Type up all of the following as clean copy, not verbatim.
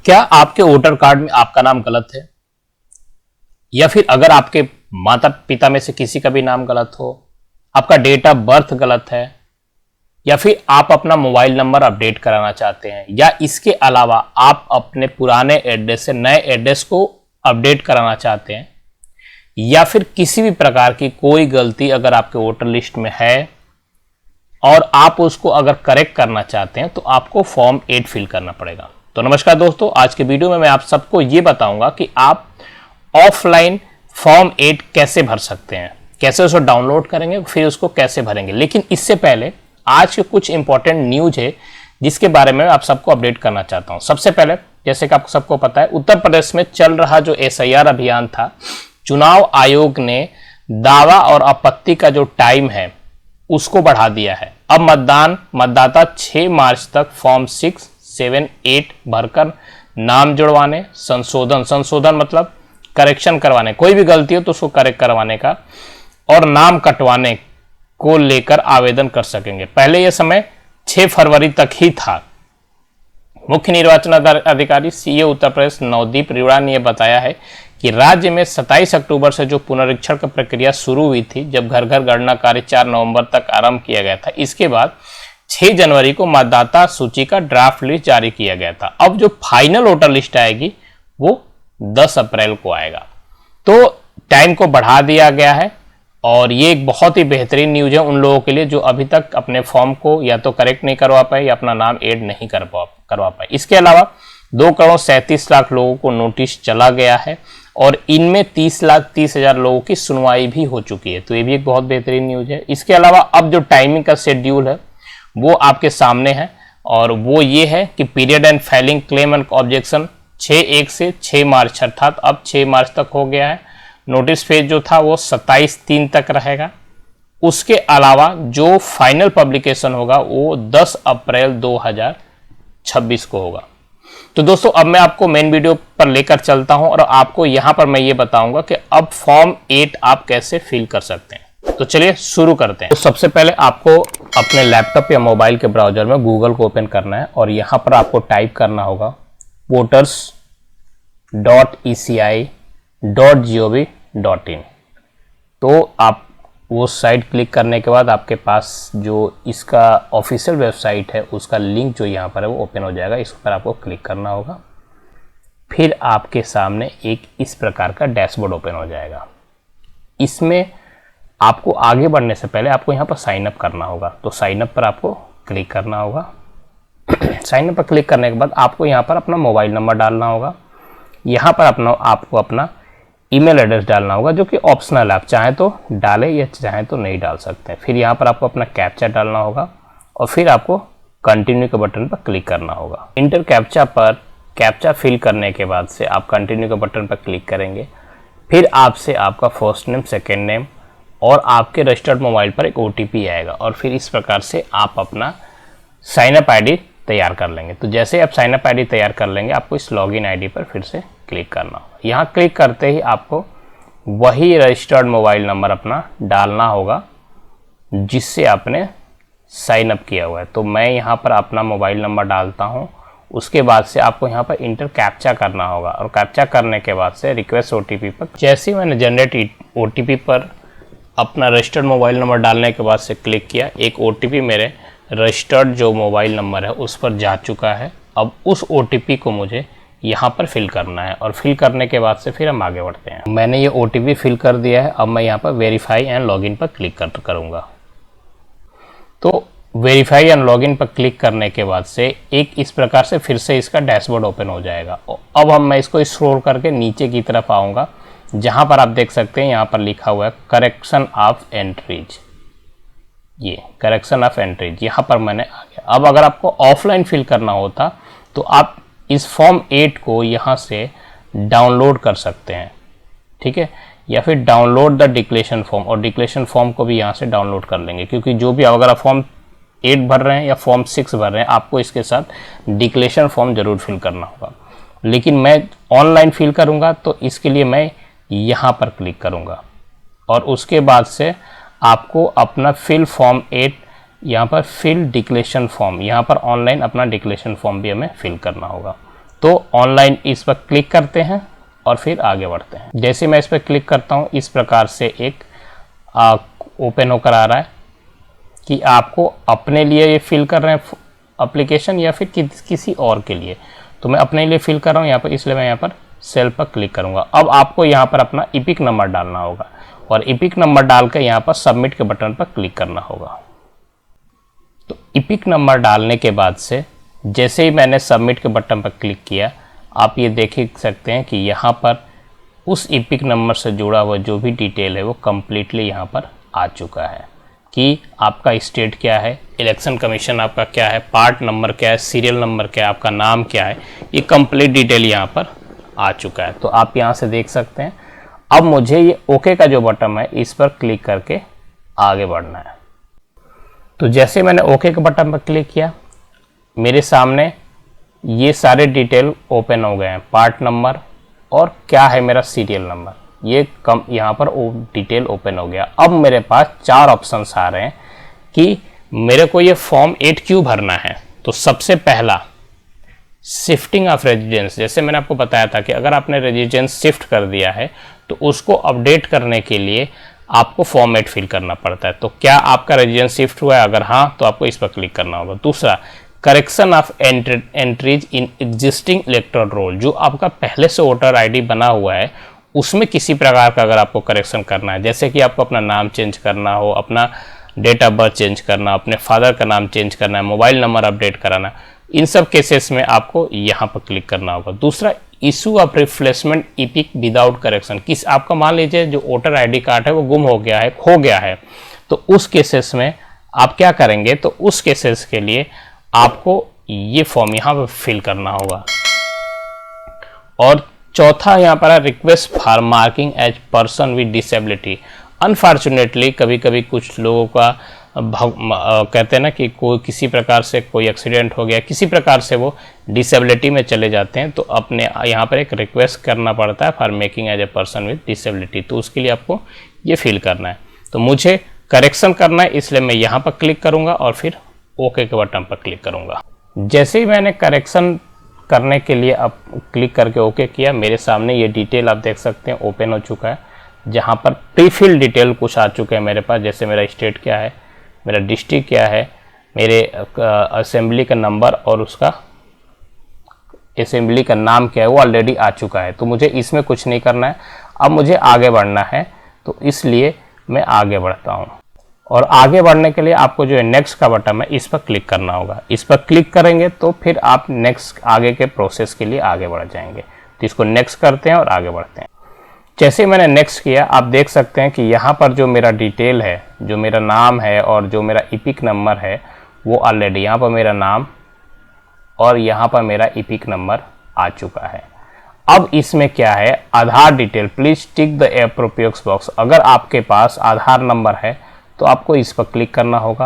क्या आपके voter card में आपका नाम गलत है, या फिर अगर आपके माता पिता में से किसी का भी नाम गलत हो, आपका डेट ऑफ बर्थ गलत है, या फिर आप अपना मोबाइल नंबर अपडेट कराना चाहते हैं, या इसके अलावा आप अपने पुराने एड्रेस से नए एड्रेस को अपडेट कराना चाहते हैं, या फिर किसी भी प्रकार की कोई गलती अगर आपके वोटर लिस्ट में है और आप उसको अगर करेक्ट करना चाहते हैं तो आपको फॉर्म 8 फिल करना पड़ेगा। तो नमस्कार दोस्तों, आज के वीडियो में मैं आप सबको ये बताऊंगा कि आप ऑफलाइन फॉर्म 8 कैसे भर सकते हैं, कैसे उसको डाउनलोड करेंगे, फिर उसको कैसे भरेंगे। लेकिन इससे पहले आज के कुछ इंपॉर्टेंट न्यूज है जिसके बारे में आप सबको अपडेट करना चाहता हूं। सबसे पहले, जैसे कि आप सबको पता है, उत्तर प्रदेश में चल रहा जो SIR अभियान था, चुनाव आयोग ने दावा और आपत्ति का जो टाइम है उसको बढ़ा दिया है। अब मतदाता 6 मार्च तक फॉर्म 6, 7, 8 भरकर नाम जुड़वाने, संशोधन मतलब करेक्शन करवाने, कोई भी गलती हो तो उसको करेक्ट करवाने का, और नाम कटवाने को लेकर आवेदन कर सकेंगे। पहले यह समय 6 फरवरी तक ही था। मुख्य निर्वाचन अधिकारी CA उत्तर प्रदेश नवदीप रिवड़ा ने यह बताया है कि राज्य में 27 अक्टूबर से जो पुनरीक्षण की प्रक्रिया शुरू हुई थी, जब घर घर गणना कार्य 4 नवंबर तक आरंभ किया गया था, इसके बाद 6 जनवरी को मतदाता सूची का ड्राफ्ट लिस्ट जारी किया गया था। अब जो फाइनल वोटर लिस्ट आएगी वो 10 अप्रैल को आएगा। तो टाइम को बढ़ा दिया गया है और ये एक बहुत ही बेहतरीन न्यूज है उन लोगों के लिए जो अभी तक अपने फॉर्म को या तो करेक्ट नहीं करवा पाए या अपना नाम ऐड नहीं करवा पाए। इसके अलावा 2,37,00,000 लोगों को नोटिस चला गया है और इनमें 30,30,000 लोगों की सुनवाई भी हो चुकी है। तो ये भी एक बहुत बेहतरीन न्यूज है। इसके अलावा अब जो टाइमिंग का शेड्यूल है वो आपके सामने है, और वो ये है कि period and filing claim and objection 6/1 से 6 मार्च, अर्थात अब 6 मार्च तक हो गया है। नोटिस फेज जो था वो 27/3 तक रहेगा। उसके अलावा जो फाइनल पब्लिकेशन होगा वो 10 अप्रैल 2026 को होगा। तो दोस्तों, अब मैं आपको मेन वीडियो पर लेकर चलता हूं और आपको यहां पर मैं ये बताऊंगा कि अब फॉर्म 8 आप कैसे फिल कर सकते हैं। तो चलिए शुरू करते हैं। तो सबसे पहले आपको अपने लैपटॉप या मोबाइल के ब्राउजर में गूगल को ओपन करना है और यहां पर आपको टाइप करना होगा voters.eci.gov.in। तो आप वो साइट क्लिक करने के बाद आपके पास जो इसका ऑफिशियल वेबसाइट है उसका लिंक जो यहाँ पर है वो ओपन हो जाएगा। इस पर आपको क्लिक करना होगा। फिर आपके सामने एक इस प्रकार का डैशबोर्ड ओपन हो जाएगा। इसमें आपको आगे बढ़ने से पहले आपको यहाँ पर साइन अप करना होगा। तो साइन अप पर आपको क्लिक करना होगा। साइन अप पर क्लिक करने के बाद आपको यहाँ पर अपना मोबाइल नंबर डालना होगा। यहाँ पर आपको अपना ईमेल एड्रेस डालना होगा, जो कि ऑप्शनल है, आप चाहें तो डालें या चाहें तो नहीं डाल सकते हैं। फिर यहाँ पर आपको अपना कैप्चा डालना होगा और फिर आपको कंटिन्यू के बटन पर क्लिक करना होगा। इंटर कैप्चा पर कैप्चा फिल करने के बाद से आप कंटिन्यू के बटन पर क्लिक करेंगे। फिर आपसे आपका फर्स्ट नेम, सेकेंड नेम और आपके रजिस्टर्ड मोबाइल पर एक OTP आएगा और फिर इस प्रकार से आप अपना साइन अप ID तैयार कर लेंगे। तो जैसे आप साइन अप ID तैयार कर लेंगे, आपको इस लॉगिन ID पर फिर से क्लिक करना होगा। यहाँ क्लिक करते ही आपको वही रजिस्टर्ड मोबाइल नंबर अपना डालना होगा जिससे आपने साइन अप किया हुआ है। तो मैं यहाँ पर अपना मोबाइल नंबर डालता हूँ। उसके बाद से आपको यहाँ पर इंटर कैप्चा करना होगा और कैप्चा करने के बाद से रिक्वेस्ट OTP पर, जैसे ही मैंने जनरेट OTP पर अपना रजिस्टर्ड मोबाइल नंबर डालने के बाद से क्लिक किया, एक OTP मेरे रजिस्टर्ड जो मोबाइल नंबर है उस पर जा चुका है। अब उस OTP को मुझे यहाँ पर फिल करना है और फिल करने के बाद से फिर हम आगे बढ़ते हैं। मैंने ये OTP फिल कर दिया है। अब मैं यहाँ पर वेरीफाई एंड लॉगिन पर क्लिक करूँगा। तो वेरीफाई एंड लॉगिन पर क्लिक करने के बाद से एक इस प्रकार से फिर से इसका डैशबोर्ड ओपन हो जाएगा। अब मैं इसको स्क्रॉल करके नीचे की तरफ आऊँगा, जहाँ पर आप देख सकते हैं यहाँ पर लिखा हुआ है करेक्शन ऑफ एंट्रीज। ये करेक्शन ऑफ एंट्रीज यहाँ पर मैंने आ गया। अब अगर आपको ऑफलाइन फिल करना होता तो आप इस फॉर्म 8 को यहाँ से डाउनलोड कर सकते हैं, ठीक है, या फिर डाउनलोड द डिक्लेरेशन फॉर्म, और डिक्लेरेशन फॉर्म को भी यहाँ से डाउनलोड कर लेंगे। क्योंकि जो भी अगर आप फॉर्म 8 भर रहे हैं या फॉर्म 6 भर रहे हैं, आपको इसके साथ डिक्लेरेशन फॉर्म जरूर फिल करना होगा। लेकिन मैं ऑनलाइन फिल करूँगा तो इसके लिए मैं यहाँ पर क्लिक करूँगा और उसके बाद से आपको अपना फिल फॉर्म 8 यहाँ पर फिल डिक्लेरेशन फॉर्म, यहाँ पर ऑनलाइन अपना डिक्लेरेशन फॉर्म भी हमें फिल करना होगा। तो ऑनलाइन इस पर क्लिक करते हैं और फिर आगे बढ़ते हैं। जैसे मैं इस पर क्लिक करता हूँ, इस प्रकार से एक ओपन होकर आ रहा है कि आपको अपने लिए ये फिल कर रहे हैं एप्लीकेशन या फिर किसी और के लिए। तो मैं अपने लिए फिल कर रहा हूँ यहाँ पर, इसलिए मैं यहाँ पर सेल पर क्लिक करूँगा। अब आपको यहाँ पर अपना ईपिक नंबर डालना होगा और ईपिक नंबर डाल के यहाँ पर सबमिट के बटन पर क्लिक करना होगा। तो ईपिक नंबर डालने के बाद से जैसे ही मैंने सबमिट के बटन पर क्लिक किया, आप ये देख सकते हैं कि यहाँ पर उस ईपिक नंबर से जुड़ा हुआ जो भी डिटेल है वो कम्प्लीटली यहाँ पर आ चुका है कि आपका स्टेट क्या है, इलेक्शन कमीशन आपका क्या है, पार्ट नंबर क्या है, सीरियल नंबर क्या है, आपका नाम क्या है, ये कंप्लीट डिटेल यहाँ पर आ चुका है। तो आप यहाँ से देख सकते हैं। अब मुझे ये ओके का जो बटन है इस पर क्लिक करके आगे बढ़ना है। तो जैसे मैंने ओके के बटन पर क्लिक किया, मेरे सामने ये सारे डिटेल ओपन हो गए हैं, पार्ट नंबर और क्या है मेरा सीरियल नंबर, ये यहाँ पर डिटेल ओपन हो गया। अब मेरे पास 4 ऑप्शंस आ रहे हैं कि मेरे को ये फॉर्म 8 क्यों भरना है। तो सबसे पहला शिफ्टिंग ऑफ रेजिडेंस, जैसे मैंने आपको बताया था कि अगर आपने रेजिडेंस शिफ्ट कर दिया है तो उसको अपडेट करने के लिए आपको फॉर्म 8 फिल करना पड़ता है। तो क्या आपका रेजिडेंस शिफ्ट हुआ है, अगर हाँ तो आपको इस पर क्लिक करना होगा। दूसरा, correction of entries in existing electoral roll, जो आपका पहले से वोटर आईडी बना हुआ है उसमें किसी प्रकार का अगर आपको करेक्शन करना है, जैसे कि आपको अपना नाम चेंज करना हो, अपना डेट ऑफ बर्थ चेंज करना, अपने फादर का नाम चेंज करना है, मोबाइल नंबर अपडेट कराना, इन सब केसेस में आपको यहाँ पर क्लिक करना होगा। दूसरा, issue of replacement EPIC without correction, किस आपका मान लीजिए जो वोटर आईडी कार्ड है वो गुम हो गया है, खो गया है, तो उस केसेस में आप क्या करेंगे, तो उस केसेस के लिए आपको ये फॉर्म यहाँ पर फिल करना होगा। और चौथा यहाँ पर request for marking as person with disability. Unfortunately कभी कभी कुछ लोगों का कहते हैं ना कि कोई किसी प्रकार से कोई एक्सीडेंट हो गया, किसी प्रकार से वो डिसेबिलिटी में चले जाते हैं, तो अपने यहाँ पर एक रिक्वेस्ट करना पड़ता है for making as a person with disability. तो उसके लिए आपको ये फिल करना है। तो मुझे करेक्शन करना है, इसलिए मैं यहाँ पर क्लिक करूँगा और फिर ओके के बटन पर क्लिक करूँगा। जैसे ही मैंने करेक्शन करने के लिए अब क्लिक करके ओके किया, मेरे सामने ये डिटेल आप देख सकते हैं ओपन हो चुका है, जहाँ पर प्रीफिल डिटेल कुछ आ चुके हैं मेरे पास, जैसे मेरा स्टेट क्या है, मेरा डिस्ट्रिक्ट क्या है, मेरे असेंबली का नंबर और उसका असेंबली का नाम क्या है, वो ऑलरेडी आ चुका है। तो मुझे इसमें कुछ नहीं करना है, अब मुझे आगे बढ़ना है, तो इसलिए मैं आगे बढ़ता हूँ। और आगे बढ़ने के लिए आपको जो है नेक्स्ट का बटन है इस पर क्लिक करना होगा। इस पर क्लिक करेंगे तो फिर आप नेक्स्ट आगे के प्रोसेस के लिए आगे बढ़ जाएंगे। तो इसको नेक्स्ट करते हैं और आगे बढ़ते हैं। जैसे मैंने नेक्स्ट किया, आप देख सकते हैं कि यहाँ पर जो मेरा डिटेल है, जो मेरा नाम है और जो मेरा ईपिक नंबर है, वो ऑलरेडी यहाँ पर मेरा नाम और यहाँ पर मेरा ईपिक नंबर आ चुका है। अब इसमें क्या है, Aadhaar detail, please tick the appropriate box. अगर आपके पास आधार नंबर है तो आपको इस पर क्लिक करना होगा,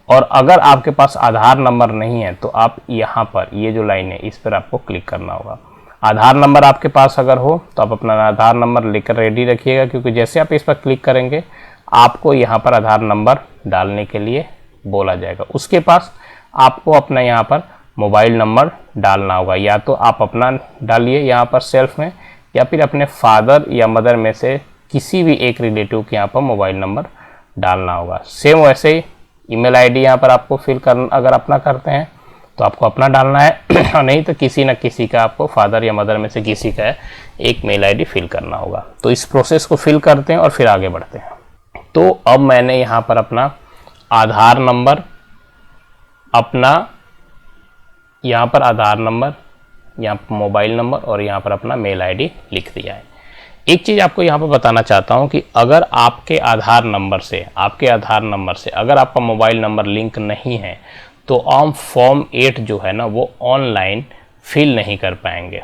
और अगर आपके पास आधार नंबर नहीं है तो आप यहाँ पर ये जो लाइन है इस पर आपको क्लिक करना होगा। आधार नंबर आपके पास अगर हो तो आप अपना आधार नंबर लेकर रेडी रखिएगा, क्योंकि जैसे आप इस पर क्लिक करेंगे आपको यहाँ पर आधार नंबर डालने के लिए बोला जाएगा। उसके पास आपको अपना यहाँ पर मोबाइल नंबर डालना होगा, या तो आप अपना डालिए यहाँ पर सेल्फ में, या फिर अपने फादर या मदर में से किसी भी एक रिलेटिव के यहाँ पर मोबाइल नंबर डालना होगा। सेम वैसे ही ईमेल आईडी यहाँ पर आपको फिल करना, अगर अपना करते हैं तो आपको अपना डालना है और नहीं तो किसी न किसी का, आपको फादर या मदर में से किसी का एक मेल आईडी फिल करना होगा। तो इस प्रोसेस को फिल करते हैं और फिर आगे बढ़ते हैं। तो अब मैंने यहाँ पर अपना आधार नंबर, अपना यहाँ पर आधार नंबर, यहाँ पर मोबाइल नंबर और यहाँ पर अपना मेल आईडी लिख दिया है। एक चीज़ आपको यहाँ पर बताना चाहता हूँ कि अगर आपके आधार नंबर से अगर आपका मोबाइल नंबर लिंक नहीं है तो आप फॉर्म 8 जो है ना वो ऑनलाइन फिल नहीं कर पाएंगे।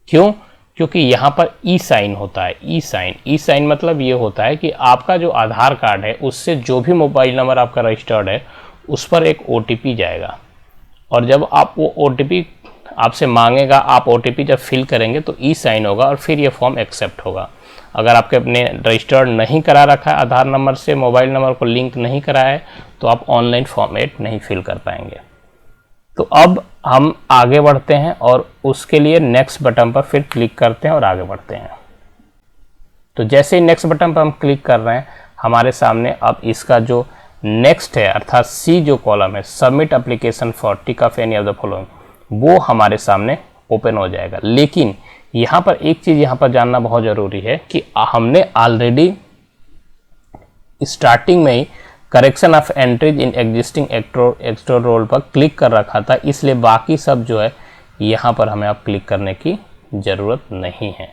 क्यों? क्योंकि यहाँ पर ई साइन होता है। ई साइन मतलब ये होता है कि आपका जो आधार कार्ड है उससे जो भी मोबाइल नंबर आपका रजिस्टर्ड है उस पर एक OTP जाएगा, और जब आप वो OTP आपसे मांगेगा, आप OTP जब फिल करेंगे तो ई साइन होगा और फिर ये फॉर्म एक्सेप्ट होगा। अगर आपके अपने रजिस्टर्ड नहीं करा रखा है, आधार नंबर से मोबाइल नंबर को लिंक नहीं करा है, तो आप ऑनलाइन फॉर्म 8 नहीं फिल कर पाएंगे। तो अब हम आगे बढ़ते हैं और उसके लिए नेक्स्ट बटन पर फिर क्लिक करते हैं और आगे बढ़ते हैं। तो जैसे ही नेक्स्ट बटन पर हम क्लिक कर रहे हैं, हमारे सामने अब इसका जो नेक्स्ट है अर्थात सी जो कॉलम है, submit application for tick of any of the following, वो हमारे सामने ओपन हो जाएगा। लेकिन यहाँ पर एक चीज़ यहाँ पर जानना बहुत ज़रूरी है कि हमने ऑलरेडी स्टार्टिंग में ही correction of entries in existing extra roll पर क्लिक कर रखा था, इसलिए बाकी सब जो है यहाँ पर हमें अब क्लिक करने की ज़रूरत नहीं है।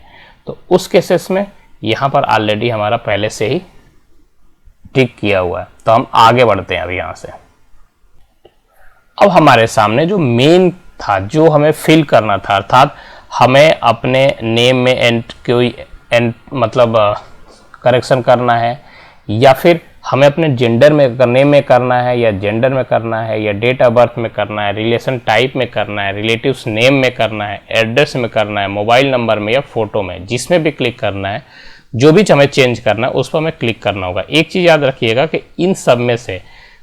तो उस केसेस में यहाँ पर ऑलरेडी हमारा पहले से ही टिक किया हुआ है। तो हम आगे बढ़ते हैं अब यहाँ से। अब हमारे सामने जो मेन था, जो हमें फिल करना था, अर्थात हमें अपने नेम में कोई मतलब करेक्शन करना है, या फिर हमें अपने जेंडर में नेम में करना है, या जेंडर में करना है, या डेट ऑफ बर्थ में करना है, रिलेशन टाइप में करना है, रिलेटिव्स नेम में करना है, एड्रेस में करना है, मोबाइल नंबर में या फोटो में, जिसमें भी क्लिक करना है, जो भी हमें चेंज करना है उस पर हमें क्लिक करना होगा। एक चीज़ याद रखिएगा कि इन सब में से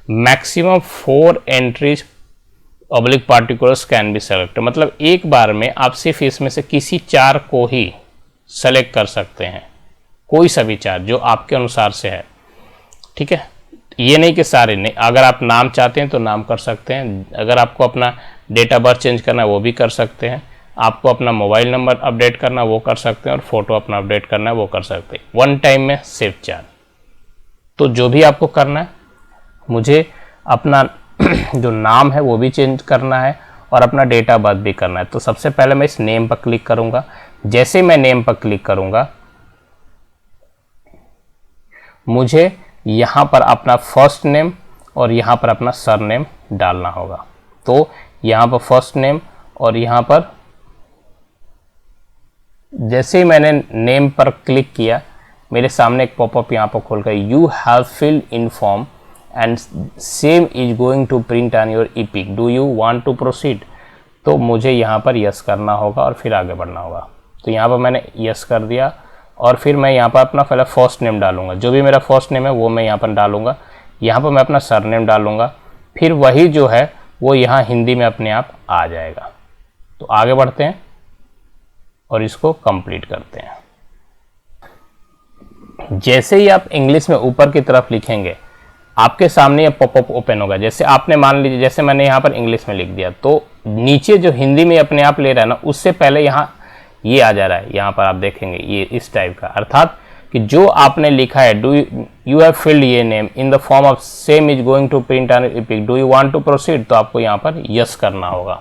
maximum 4 entries oblique particulars can be select, मतलब एक बार में आप सिर्फ इसमें से किसी 4 को ही सेलेक्ट कर सकते हैं, कोई सा भी 4 जो आपके अनुसार से है। ठीक है, ये नहीं कि सारे नहीं। अगर आप नाम चाहते हैं तो नाम कर सकते हैं, अगर आपको अपना डेट ऑफ बर्थ चेंज करना है वो भी कर सकते हैं, आपको अपना मोबाइल नंबर अपडेट करना वो कर सकते हैं, और फोटो अपना अपडेट करना है वो कर सकते हैं। वन टाइम में सिर्फ 4। तो जो भी आपको करना है, मुझे अपना जो नाम है वो भी चेंज करना है और अपना डेट ऑफ बर्थ भी करना है। तो सबसे पहले मैं इस नेम पर क्लिक करूंगा। जैसे मैं नेम पर क्लिक करूंगा, मुझे यहाँ पर अपना फर्स्ट नेम और यहाँ पर अपना सरनेम डालना होगा। तो यहाँ पर फर्स्ट नेम और यहाँ पर जैसे ही मैंने नेम पर क्लिक किया, मेरे सामने एक पॉपअप यहाँ पर खोल कर you have filled in form and same is going to print on your EPIC, do you want to proceed. तो मुझे यहाँ पर यस करना होगा और फिर आगे बढ़ना होगा। तो यहाँ पर मैंने यस कर दिया और फिर मैं यहाँ पर अपना पहले फर्स्ट नेम डालूंगा, जो भी मेरा फर्स्ट नेम है वो मैं यहाँ पर डालूंगा। यहाँ पर मैं अपना सरनेम डालूंगा, फिर वही जो है वो यहाँ हिंदी में अपने आप आ जाएगा। तो आगे बढ़ते हैं और इसको कंप्लीट करते हैं। जैसे ही आप इंग्लिश में ऊपर की तरफ लिखेंगे, आपके सामने ये पॉपअप ओपन होगा। जैसे आपने मान लीजिए, जैसे मैंने यहाँ पर इंग्लिश में लिख दिया, तो नीचे जो हिंदी में अपने आप ले रहा है ना, उससे पहले यहाँ ये आ जा रहा है। यहाँ पर आप देखेंगे ये इस टाइप का, अर्थात कि जो आपने लिखा है डू यू हैव फिल्ड ये name in the form of same is going to print on EPIC, do you want to proceed, तो आपको यहाँ पर यस करना होगा।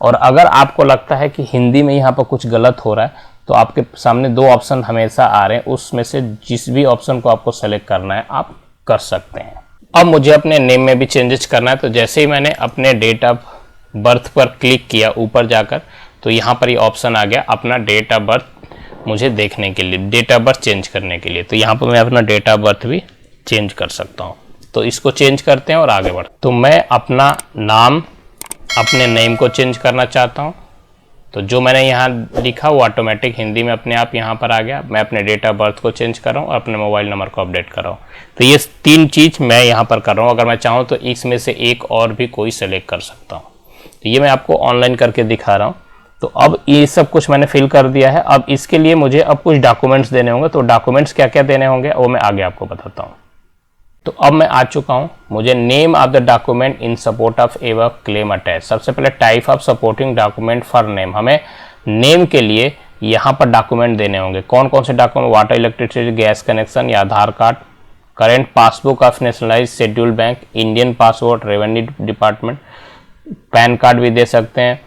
और अगर आपको लगता है कि हिंदी में यहाँ पर कुछ गलत हो रहा है, तो आपके सामने 2 ऑप्शन हमेशा आ रहे हैं, उसमें से जिस भी ऑप्शन को आपको सेलेक्ट करना है आप कर सकते हैं। अब मुझे अपने नेम में भी चेंजेस करना है। तो जैसे ही मैंने अपने डेट ऑफ बर्थ पर क्लिक किया ऊपर जाकर, तो यहाँ पर ये ऑप्शन आ गया अपना डेट ऑफ बर्थ मुझे देखने के लिए, डेट ऑफ बर्थ चेंज करने के लिए। तो यहाँ पर मैं अपना डेट ऑफ बर्थ भी चेंज कर सकता हूँ। तो इसको चेंज करते हैं और आगे बढ़ते हैं। तो मैं अपना नाम, अपने नेम को चेंज करना चाहता हूँ। तो जो मैंने यहाँ लिखा वो ऑटोमेटिक हिंदी में अपने आप यहाँ पर आ गया। मैं अपने डेट ऑफ बर्थ को चेंज कर रहा हूँ और अपने मोबाइल नंबर को अपडेट कर रहा हूँ। तो ये 3 चीज़ मैं यहाँ पर कर रहा हूँ। अगर मैं चाहूँ तो इसमें से एक और भी कोई सेलेक्ट कर सकता हूँ। तो ये मैं आपको ऑनलाइन करके दिखा रहा हूँ। तो अब ये सब कुछ मैंने फिल कर दिया है। अब इसके लिए मुझे अब कुछ डॉक्यूमेंट्स देने होंगे। तो डॉक्यूमेंट्स क्या क्या देने होंगे वो मैं आगे आपको बताता हूँ। तो अब मैं आ चुका हूँ। मुझे name of the document in support of ever claim attach. सबसे पहले type of supporting document for name, हमें नेम के लिए यहाँ पर डॉक्यूमेंट देने होंगे। कौन कौन से document? Water, electricity, gas connection या Aadhaar card, current passbook of nationalise schedule bank, Indian passport, revenue department, PAN card भी दे सकते हैं,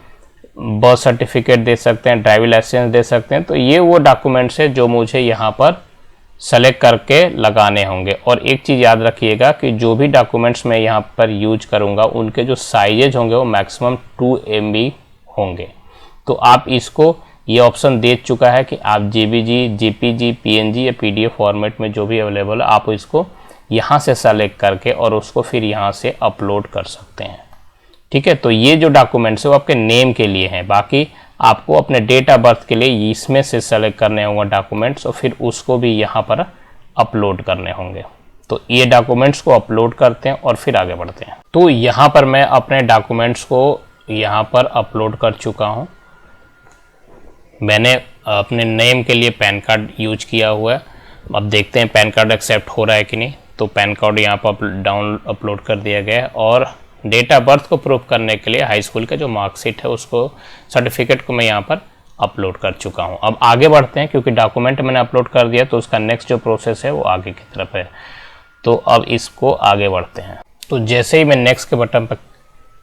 बर्थ सर्टिफिकेट दे सकते हैं, ड्राइविंग लाइसेंस दे सकते हैं। तो ये वो डॉक्यूमेंट्स है जो मुझे यहाँ पर सेलेक्ट करके लगाने होंगे। और एक चीज़ याद रखिएगा कि जो भी डॉक्यूमेंट्स मैं यहाँ पर यूज करूँगा उनके जो साइजेज होंगे वो मैक्सिमम 2 MB होंगे। तो आप इसको ये ऑप्शन दे चुका है कि आप JPG, JPG, PNG या PDF फॉर्मेट में जो भी अवेलेबल है आप इसको यहाँ से सेलेक्ट करके और उसको फिर यहाँ से अपलोड कर सकते हैं। ठीक है, तो ये जो डॉक्यूमेंट्स है वो आपके नेम के लिए हैं। बाकी आपको अपने डेट ऑफ बर्थ के लिए इसमें से सेलेक्ट करने होंगे डॉक्यूमेंट्स और फिर उसको भी यहाँ पर अपलोड करने होंगे। तो ये डॉक्यूमेंट्स को अपलोड करते हैं और फिर आगे बढ़ते हैं। तो यहाँ पर मैं अपने डॉक्यूमेंट्स को यहाँ पर अपलोड कर चुका हूँ। मैंने अपने नेम के लिए पैन कार्ड यूज किया हुआ है। अब देखते हैं पैन कार्ड एक्सेप्ट हो रहा है कि नहीं। तो पैन कार्ड यहाँ पर अपलोड कर दिया गया है और डेट ऑफ बर्थ को प्रूव करने के लिए हाई स्कूल का जो मार्कशीट है उसको, सर्टिफिकेट को मैं यहाँ पर अपलोड कर चुका हूँ। अब आगे बढ़ते हैं, क्योंकि डॉक्यूमेंट मैंने अपलोड कर दिया तो उसका नेक्स्ट जो प्रोसेस है वो आगे की तरफ है। तो अब इसको आगे बढ़ते हैं। तो जैसे ही मैं नेक्स्ट के बटन पर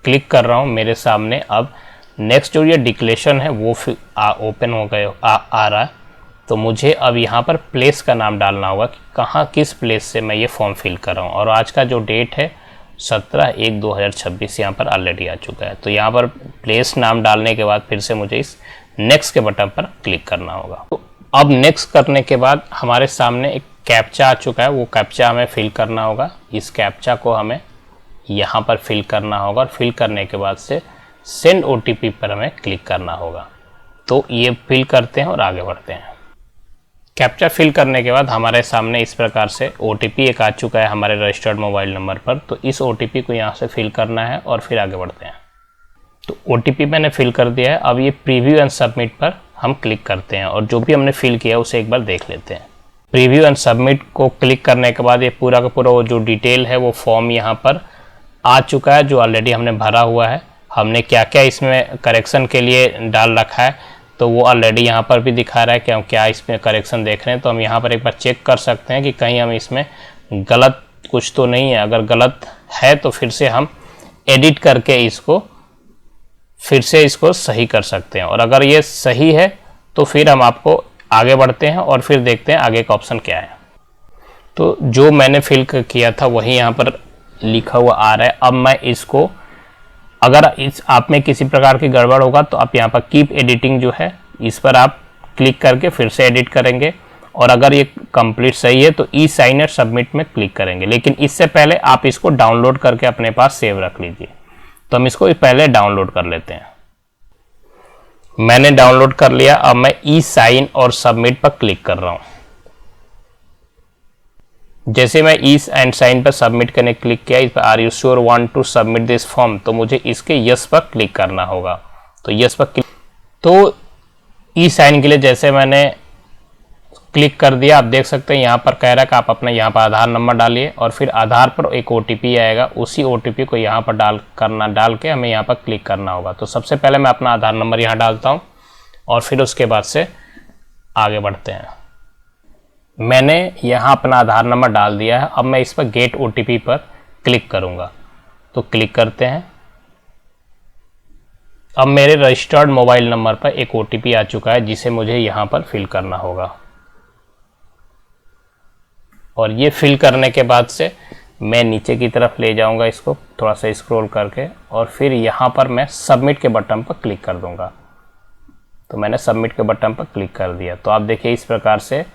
क्लिक कर रहा हूँ, मेरे सामने अब नेक्स्ट जो ये डिक्लेरेशन है वो ओपन हो गए आ रहा है। तो मुझे अब यहाँ पर प्लेस का नाम डालना होगा कि कहाँ किस प्लेस से मैं ये फॉर्म फिल कर रहा हूँ। और आज का जो डेट है 17/1/2026 यहाँ पर ऑलरेडी आ चुका है। तो यहाँ पर प्लेस नाम डालने के बाद फिर से मुझे इस नेक्स्ट के बटन पर क्लिक करना होगा। तो अब नेक्स्ट करने के बाद हमारे सामने एक कैप्चा आ चुका है, वो कैप्चा हमें फिल करना होगा। इस कैप्चा को हमें यहाँ पर फिल करना होगा और फिल करने के बाद से सेंड OTP पर हमें क्लिक करना होगा। तो ये फिल करते हैं और आगे बढ़ते हैं। कैप्चा फिल करने के बाद हमारे सामने इस प्रकार से OTP एक आ चुका है हमारे रजिस्टर्ड मोबाइल नंबर पर। तो इस OTP को यहाँ से फिल करना है और फिर आगे बढ़ते हैं। तो OTP मैंने फिल कर दिया है। अब ये प्रीव्यू एंड सबमिट पर हम क्लिक करते हैं और जो भी हमने फिल किया उसे एक बार देख लेते हैं। प्रीव्यू एंड सबमिट को क्लिक करने के बाद ये पूरा का पूरा वो जो डिटेल है वो फॉर्म यहाँ पर आ चुका है, जो ऑलरेडी हमने भरा हुआ है। हमने क्या क्या इसमें करेक्शन के लिए डाल रखा है तो वो ऑलरेडी यहाँ पर भी दिखा रहा है कि हम क्या इसमें करेक्शन देख रहे हैं। तो हम यहाँ पर एक बार चेक कर सकते हैं कि कहीं हम इसमें गलत कुछ तो नहीं है। अगर गलत है तो फिर से हम एडिट करके इसको फिर से इसको सही कर सकते हैं। और अगर ये सही है तो फिर हम आपको आगे बढ़ते हैं और फिर देखते हैं आगे का ऑप्शन क्या है। तो जो मैंने फिल किया था वही यहाँ पर लिखा हुआ आ रहा है। अब मैं इसको, अगर इस आप में किसी प्रकार की गड़बड़ होगा तो आप यहाँ पर कीप एडिटिंग जो है इस पर आप क्लिक करके फिर से एडिट करेंगे। और अगर ये कंप्लीट सही है तो ई साइन और सबमिट में क्लिक करेंगे। लेकिन इससे पहले आप इसको डाउनलोड करके अपने पास सेव रख लीजिए। तो हम इसको पहले डाउनलोड कर लेते हैं। मैंने डाउनलोड कर लिया। अब मैं ई साइन और सबमिट पर क्लिक कर रहा हूँ। जैसे मैं ई एंड साइन पर सबमिट करने क्लिक किया, इस पर are you sure want to submit this form, तो मुझे इसके यस पर क्लिक करना होगा। तो यस पर क्लिक, तो ई साइन के लिए जैसे मैंने क्लिक कर दिया, आप देख सकते हैं यहाँ पर कह रहा है कि आप अपना यहाँ पर आधार नंबर डालिए और फिर आधार पर एक OTP आएगा। उसी OTP को यहाँ पर डाल के हमें यहाँ पर क्लिक करना होगा। तो सबसे पहले मैं अपना आधार नंबर यहाँ डालता हूँ और फिर उसके बाद से आगे बढ़ते हैं। मैंने यहाँ अपना आधार नंबर डाल दिया है। अब मैं इस पर गेट OTP पर क्लिक करूँगा। तो क्लिक करते हैं। अब मेरे रजिस्टर्ड मोबाइल नंबर पर एक OTP आ चुका है जिसे मुझे यहाँ पर फिल करना होगा। और ये फिल करने के बाद से मैं नीचे की तरफ ले जाऊँगा इसको थोड़ा सा स्क्रॉल करके, और फिर यहाँ पर मैं सबमिट के बटन पर क्लिक कर दूँगा। तो मैंने सबमिट के बटन पर क्लिक कर दिया। तो आप देखिए इस प्रकार से,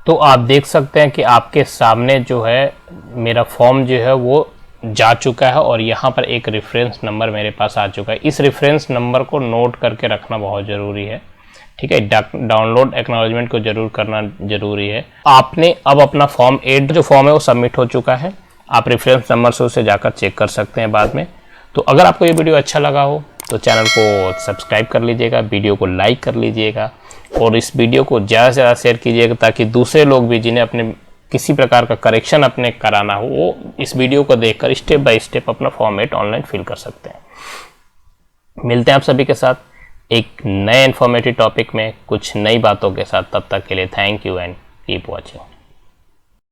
तो आप देख सकते हैं कि आपके सामने जो है मेरा फॉर्म जो है वो जा चुका है और यहाँ पर एक रेफरेंस नंबर मेरे पास आ चुका है। इस रेफरेंस नंबर को नोट करके रखना बहुत ज़रूरी है, ठीक है। डाउनलोड एक्नॉलेजमेंट को जरूर करना जरूरी है। आपने अब अपना फॉर्म 8 जो फॉर्म है वो सबमिट हो चुका है। आप रेफरेंस नंबर से उसे जाकर चेक कर सकते हैं बाद में। तो अगर आपको ये वीडियो अच्छा लगा हो तो चैनल को सब्सक्राइब कर लीजिएगा, वीडियो को लाइक कर लीजिएगा और इस वीडियो को ज़्यादा से ज़्यादा शेयर कीजिएगा ताकि दूसरे लोग भी जिन्हें अपने किसी प्रकार का करेक्शन अपने कराना हो वो इस वीडियो को देखकर स्टेप बाय स्टेप अपना फॉर्म 8 ऑनलाइन फिल कर सकते हैं। मिलते हैं आप सभी के साथ एक नए इन्फॉर्मेटिव टॉपिक में कुछ नई बातों के साथ। तब तक के लिए thank you and keep watching.